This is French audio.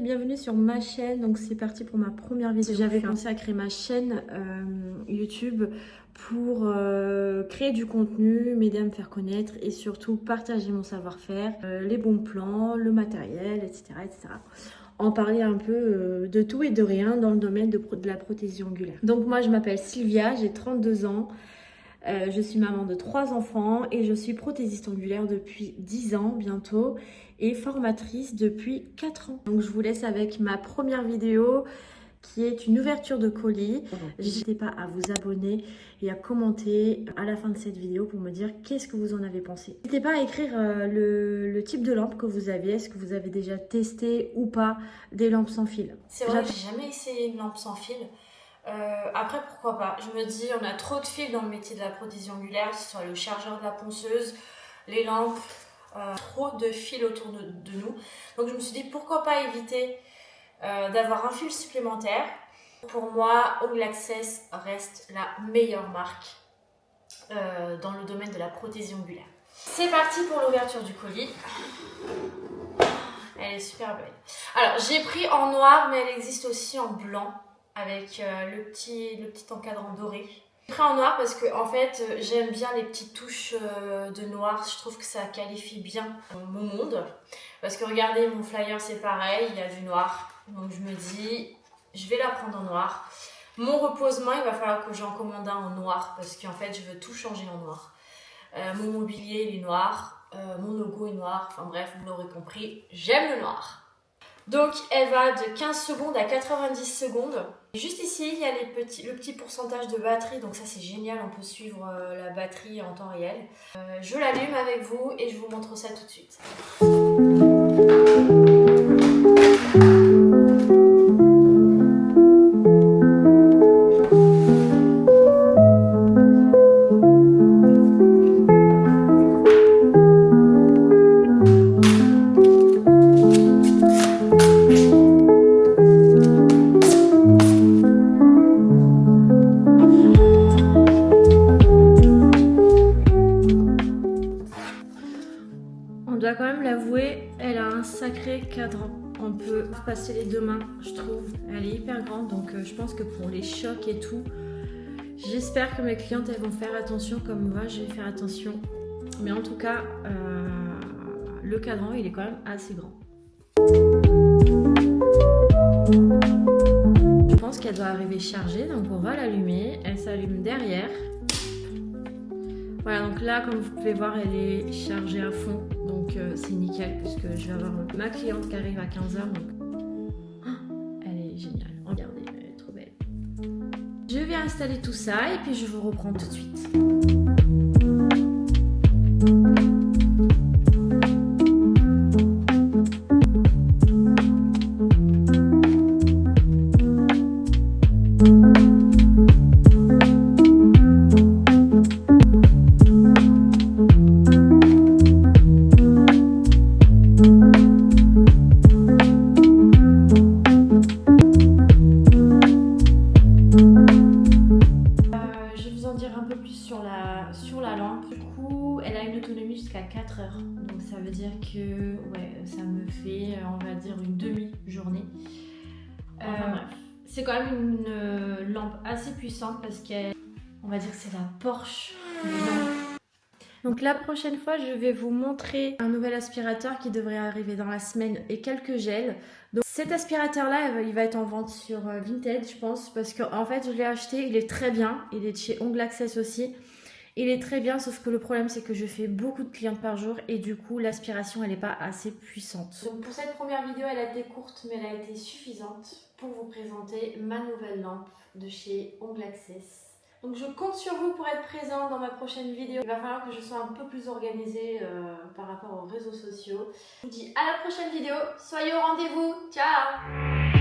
et bienvenue sur ma chaîne. Donc c'est parti pour ma première vidéo. J'avais pensé à créer ma chaîne YouTube pour créer du contenu, m'aider à me faire connaître et surtout partager mon savoir-faire, les bons plans, le matériel, etc. En parler un peu de tout et de rien dans le domaine de la prothésie ongulaire. Donc moi je m'appelle Sylvia, j'ai 32 ans. Je suis maman de 3 enfants et je suis prothésiste ongulaire depuis 10 ans bientôt et formatrice depuis 4 ans. Donc je vous laisse avec ma première vidéo qui est une ouverture de colis. N'hésitez pas à vous abonner et à commenter à la fin de cette vidéo pour me dire qu'est-ce que vous en avez pensé. N'hésitez pas à écrire le type de lampe que vous avez. Est-ce que vous avez déjà testé ou pas des lampes sans fil? C'est vrai que j'ai jamais essayé une lampe sans fil. Après pourquoi pas, je me dis on a trop de fils dans le métier de la prothésie ongulaire, que ce soit le chargeur de la ponceuse, les lampes, trop de fils autour de nous. Donc je me suis dit pourquoi pas éviter d'avoir un fil supplémentaire. Pour moi, Ongle Access reste la meilleure marque dans le domaine de la prothésie ongulaire. C'est parti pour l'ouverture du colis. Elle est super belle. Alors j'ai pris en noir mais elle existe aussi en blanc, avec le petit encadrant doré. J'ai pris en noir parce que en fait j'aime bien les petites touches de noir, je trouve que ça qualifie bien mon monde. Parce que regardez, mon flyer c'est pareil, il y a du noir. Donc je me dis, je vais la prendre en noir. Mon reposement, il va falloir que j'en commande un en noir parce qu'en fait je veux tout changer en noir. Mon mobilier il est noir, mon logo est noir, enfin bref, vous l'aurez compris, j'aime le noir. Donc elle va de 15 secondes à 90 secondes. Juste ici, il y a le petit pourcentage de batterie, donc ça c'est génial, on peut suivre la batterie en temps réel. Je l'allume avec vous et je vous montre ça tout de suite. Quand même l'avouer, elle a un sacré cadran. On peut passer les deux mains, je trouve. Elle est hyper grande, donc je pense que pour les chocs et tout, j'espère que mes clientes elles vont faire attention comme moi, je vais faire attention. Mais en tout cas, le cadran il est quand même assez grand. Je pense qu'elle doit arriver chargée, donc on va l'allumer. Elle s'allume derrière. Voilà, donc là, comme vous pouvez voir, elle est chargée à fond. Donc c'est nickel puisque je vais avoir ma cliente qui arrive à 15h. Donc elle est géniale. Regardez, elle est trop belle. Je vais installer tout ça et puis je vous reprends tout de suite. Sur la lampe, du coup elle a une autonomie jusqu'à 4 heures, donc ça veut dire que ouais, ça me fait on va dire une demi-journée. Enfin bref, c'est quand même une lampe assez puissante parce qu'on va dire que c'est la Porsche des lampes. Donc la prochaine fois je vais vous montrer un nouvel aspirateur qui devrait arriver dans la semaine et quelques gels. Donc cet aspirateur là il va être en vente sur Vinted je pense, parce qu'en fait je l'ai acheté, il est très bien, il est de chez Ongle Access aussi. Il est très bien, sauf que le problème c'est que je fais beaucoup de clientes par jour et du coup l'aspiration elle n'est pas assez puissante. Donc pour cette première vidéo elle a été courte mais elle a été suffisante pour vous présenter ma nouvelle lampe de chez Ongle Access. Donc je compte sur vous pour être présent dans ma prochaine vidéo. Il va falloir que je sois un peu plus organisée par rapport aux réseaux sociaux. Je vous dis à la prochaine vidéo, soyez au rendez-vous, ciao!